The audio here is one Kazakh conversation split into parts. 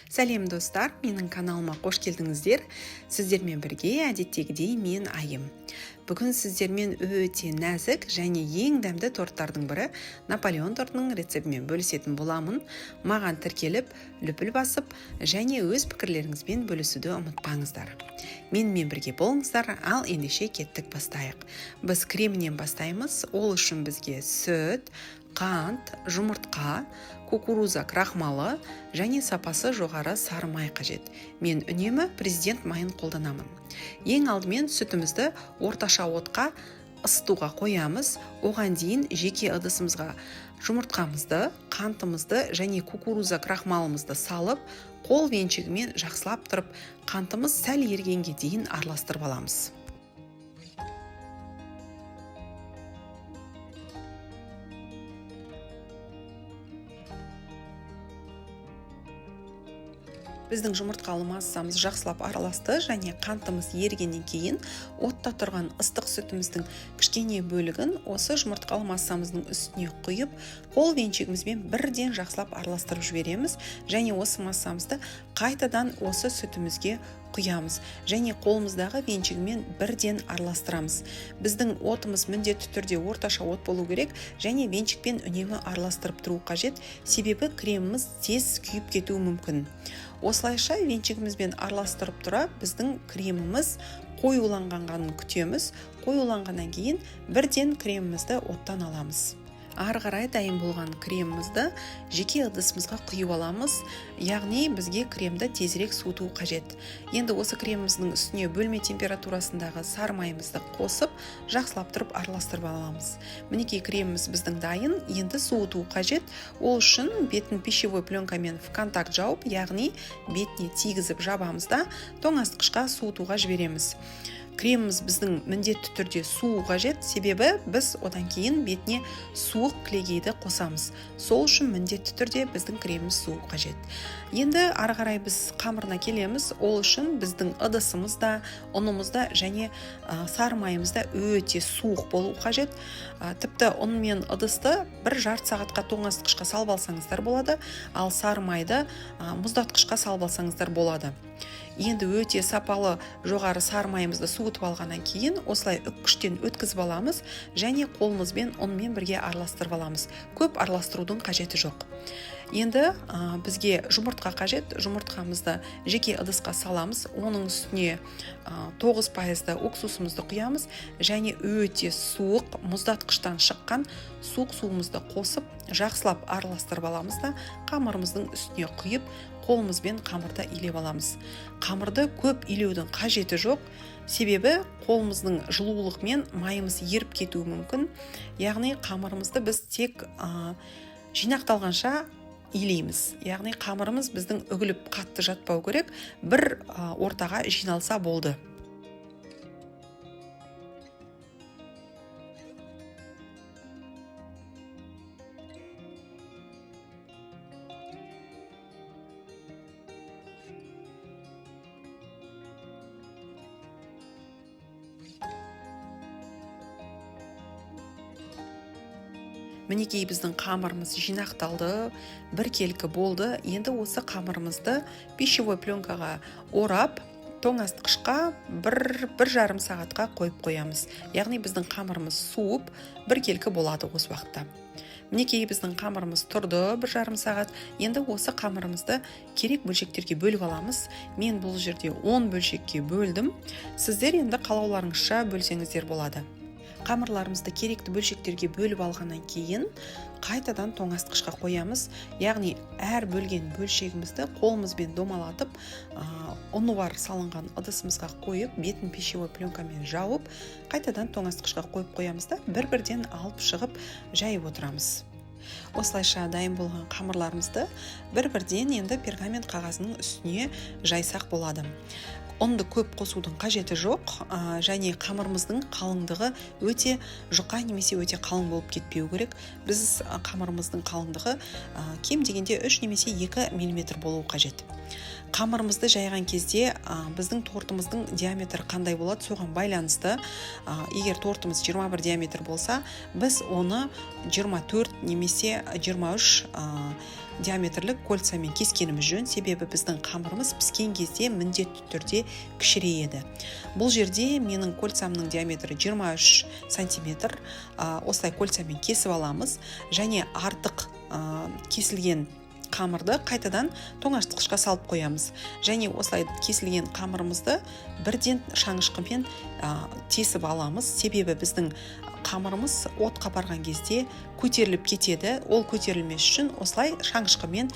Сәлем достар, менің каналыма қош келдіңіздер. Сіздермен бірге әдеттегідей мен Айым. Бүгін сіздермен өте нәзік және ең дәмді торттардың бірі Наполеон тортының рецептімен бөлісетін боламын. Маған тіркеліп, лүпіл басып және өз пікірлеріңізбен бөлісуді ұмытпаңыздар. Менімен бірге болыңыздар, ал ендеше кеттік бастайық. Біз кремінен бастаймыз. Ол үшін бізге сүт, қант, жұмыртқа, кукуруза крахмалы және сапасы жоғары сары май қажет. Мен үнемі президент майын қолданамын. Ең алдымен сүтімізді орташа отқа ысытуға қоямыз. Оған дейін жеке ыдысымызға жұмыртқамызды, қантымызды және кукуруза крахмалымызды салып, қол венчігімен жақсылап тұрып, қантымыз сәл ергенге дейін араластырып аламыз. Біздің жұмыртқалы массамыз жақсылап араласты және қантымыз ергеннен кейін отта тұрған ыстық сүтіміздің кішкене бөлігін осы жұмыртқалы массамыздың үстіне құйып, қол венчігімізбен бірден жақсылап араластырып жібереміз және осы массамызды қайтадан осы сүтімізге құямыз және қолымыздағы венчігімен бірден араластырамыз. Біздің отымыз міндетті түрде орташа от болу керек және венчикпен үнемі араластырып тұру қажет, себебі креміміз тез күйіп кетуі мүмкін. Осылайша венчигімізбен араластырып тұра біздің креміміз қоюланғанын күтеміз. Қоюланғаннан кейін бірден кремімізді оттан аламыз. Ары қарай дайын болған кремімізді жеке ыдысымызға құйып аламыз, яғни бізге кремді тезірек суыту қажет. Енді осы креміміздің үстіне бөлме температурасындағы сары майымызды қосып, жақсылап тұрып араластырып аламыз. Мінекей креміміз біздің дайын, енді суыту қажет. Ол үшін бетін пищевой пленкамен в контакт жауып, яғни бетіне тигізіп жабамыз да тоңазытқышқа суытуға жібереміз. Креміміз біздің міндетті түрде суу қажет, себебі біз одан кейін бетіне суық кілегейді қосамыз. Сол үшін міндетті түрде біздің креміміз суу қажет. Енді ары қарай біз қамырына келеміз. Ол үшін біздің ыдысымыз да, ұнымыз да және сары майымыз да өте суық болу қажет. Тіпті ұн мен ыдысты 1,5 сағатқа тоңазытқышқа салып алсаңыздар болады, ал сары майды мұздатқышқа салып алсаңыздар болады. Енді өте сапалы жоғары сары майымызды суытып алғаннан кейін осылай үккіштен өткізіп аламыз және қолымызбен ұнмен бірге араластырып аламыз. Көп араластырудың қажеті жоқ. Енді бізге жұмыртқа қажет. Жұмыртқамызды жеке ыдысқа саламыз. Оның үстіне 9% уксусымызды құямыз және өте суық мұздатқыштан шыққан суық суымызды қосып, жақсылап араластырып аламыз да қамырымыздың үстіне құйып, қолымызбен қамырды илеп аламыз. Қамырды көп илеудің қажеті жоқ, себебі қолымыздың жылулығымен майымыз еріп кетуі мүмкін. Яғни қамырымызды біз тек жинақталғанша илейміз. Яғни қамырымыз біздің үгіліп қатты жатпау керек, бір ортаға жиналса болды. Мінекей біздің қамырымыз жинақталды, біркелкі болды. Енді осы қамырымызды пищевой пленкаға орап, тоңазытқышқа 1,5 сағатқа қойып қоямыз. Яғни біздің қамырымыз суып, біркелкі болады осы уақытта. Мінекей біздің қамырымыз тұрды 1,5 сағат. Енді осы қамырымызды керек бөлшектерге бөліп аламыз. Мен бұл жерде 10 бөлшекке бөлдім. Сіздер енді қалауларыңызша бөлсеңіздер болады. Қамырларымызды керекті бөлшектерге бөліп алғаннан кейін қайтадан тоңазытқышқа қоямыз. Яғни әр бөлген бөлшегімізді қолымызбен домалатып, ұны бар салынған ыдысымызға қойып, бетін пищевой пленкамен жауып, қайтадан тоңазытқышқа қойып қоямыз да бір-бірден алып шығып жайып отырамыз. Осылайша дайын болған қамырларымызды бір-бірден енді пергамент қағазының үстіне жайсақ болады. Ұнды көп қосудың қажеті жоқ және қамырымыздың қалыңдығы өте жұқа немесе өте қалың болып кетпеу керек. Біз қамырымыздың қалыңдығы кем дегенде 3 немесе 2 мм болуы қажет. Қамырымызды жайған кезде біздің тортымыздың диаметрі қандай болады, соған байланысты. Егер тортымыз 21 диаметр болса, біз оны 24 немесе 23 диаметрлік кольцамен кескеніміз жөн, себебі біздің қамырымыз піскен кезде міндетті түрде кішірейеді. Бұл жерде менің кольцамның диаметрі 23 сантиметр. Осылай кольцамен кесіп аламыз, және артық кесілген қамырды қайтадан тоңазытқышқа салып қоямыз. Және осылай кесілген қамырымызды бірден шаңышқымен тесіп аламыз, себебі біздің қамырымыз отқа барған кезде көтеріліп кетеді. Ол көтерілмес үшін осылай шаңышқымен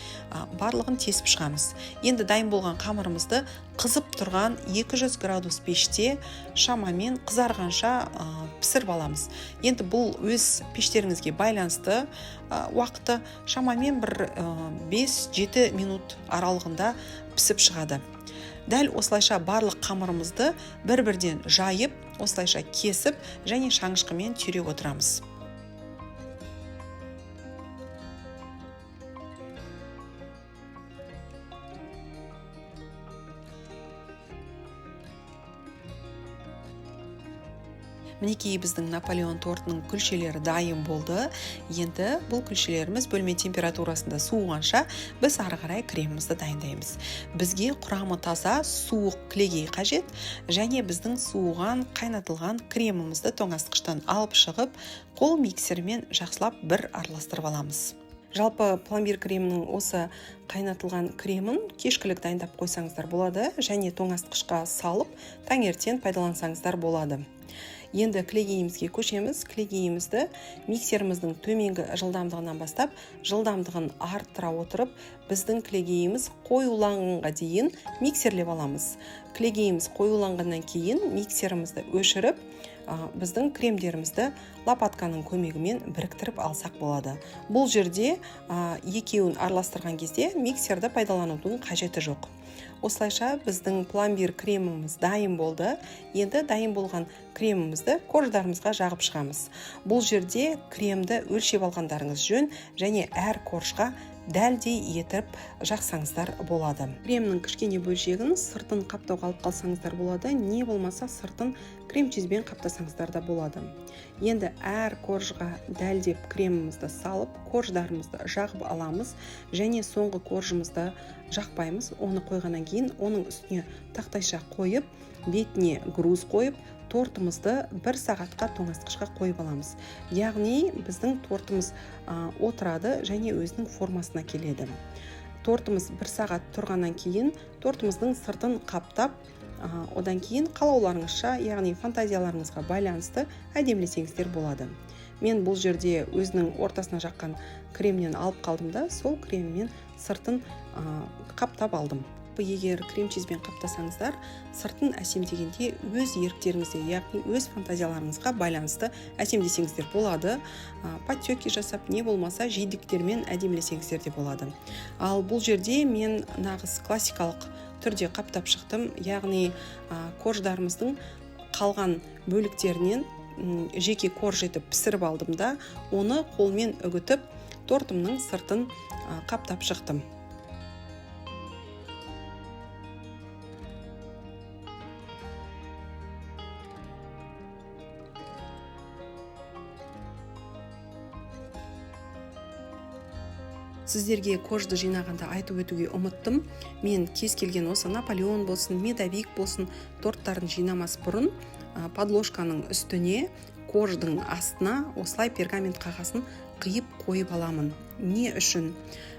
барлығын тесіп шығамыз. Енді дайын болған қамырымызды қызып тұрған 200 градус пеште шамамен қызарғанша пісіріп аламыз. Енді бұл өз пештеріңізге байланысты уақыты шамамен бір 5-7 минут аралығында пісіп шығады. Дәл осылайша барлық қамырымызды бір-бірден жайып, осылайша кесіп және шаңышқымен түйреп отырамыз. Мінекей біздің Наполеон тортының күлшелері дайын болды. Енді бұл күлшелеріміз бөлме температурасында суығанша біз ары қарай кремімізді дайындаймыз. Бізге құрамы таза суық кілегей қажет, және біздің суыған қайнатылған кремімізді тоңазытқыштан алып шығып, қол миксермен жақсылап бір араластырып аламыз. Жалпы пломбир кремінің осы қайнатылған кремін кешкілік дайындап қойсаңыздар болады, және тоңазытқышқа салып таңертең пайдалансаңыздар болады. Енді кілегейімізге көшеміз. Кілегейімізді миксеріміздің төменгі жылдамдығынан бастап, жылдамдығын арттыра отырып, біздің кілегейіміз қоюланғанға дейін миксерлеп аламыз. Кілегейіміз қоюланғаннан кейін миксерімізді өшіріп, біздің кремдерімізді лопатканың көмегімен біріктіріп алсақ болады. Бұл жерде екеуін араластырған кезде миксерді пайдаланудың қажеті жоқ. Осылайша біздің пломбир креміміз дайын болды. Енді дайын болған кремімізді корждарымызға жағып шығамыз. Бұл жерде кремді өлшеп алғандарыңыз жөн, және әр коржға дәлдей етіп жақсаңыздар болады. Кремнің кішкене бөлшегін сыртын қаптауға алып қалсаңыздар болады, не болмаса сыртын крем-чизбен қаптасаңыздар да болады. Енді әр коржға дәлдеп кремімізді салып, корждарымызды жағып аламыз, және соңғы коржымызды жақпаймыз. Оны қойғаннан кейін оның үстіне тақтайша қойып, бетіне груз қойып, тортымызды 1 сағатқа тоңазытқышқа қойып аламыз. Яғни біздің тортымыз отырады және өзінің формасына келеді. Тортымыз 1 сағат тұрғаннан кейін тортымыздың сыртын қаптап, одан кейін қалауларыңызша, яғни фантазияларыңызға байланысты әдемілесеңіздер болады. Мен бұл жерде өзінің ортасына жаққан кремнен алып қалдым да, сол креммен сыртын қаптап алдым. Егер крем-чизбен қаптасаңыздар, сыртын әсемдегенде өз еріктеріңізде, яғни өз фантазияларыңызға байланысты әсемдесеңіздер болады. Подтеки жасап, не болмаса жидектермен әдемілесеңіздер де болады. Ал бұл жерде мен нағыз классикалық түрде қаптап шықтым, яғни корждарымыздың қалған бөліктерінен жеке корж етіп пісіріп алдым да, оны қолмен үгітіп, тортымның сыртын қаптап шықтым. Сіздерге коржды жинағанда айтып өтуге ұмыттым. Мен кез келген осы Наполеон болсын, медовик болсын, торттарын жинамас бұрын подложканың үстіне, корждың астына осылай пергамент қағазын қиып қойып аламын. Не үшін?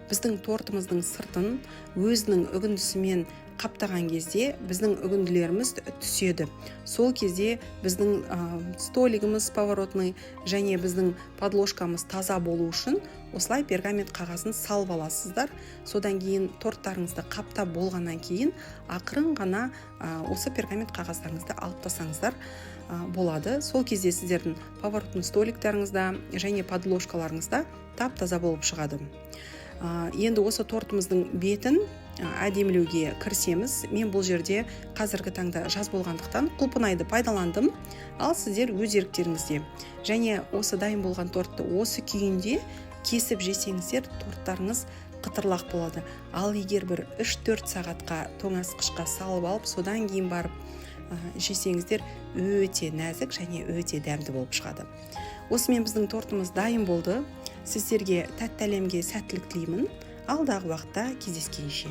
Біздің тортымыздың сыртын өзінің үгіндісімен қаптаған кезде біздің үгінділеріміз түседі. Сол кезде біздің столигіміз поворотный және біздің подложкамыз таза болу үшін осылай пергамент қағазын салып аласыздар. Содан кейін торттарыңызды қаптап болғаннан кейін ақырын ғана осы пергамент қағаздарыңызды алып тастаңыздар болады. Сол кезде сіздердің поворотный столиктарыңызда және подложкаларыңызда тап-таза болып шығады. Енді осы тортымыздың бетін әдемілеуге кірісеміз. Мен бұл жерде қазіргі таңда жаз болғандықтан құлпынайды пайдаландым, ал сіздер өз еріктеріңізде. Және осы дайын болған тортты осы күйінде кесіп жесеңіздер, торттарыңыз қытырлақ болады. Ал егер бір 3-4 сағатқа тоңазытқышқа салып алып, содан кейін барып жесеңіздер, өте нәзік және өте дәмді болып шығады. Осымен біздің тортымыз дайын болды. Сіздерге тәтті әлемге сәттілік тілеймін. Алдағы уақытта кездескенше.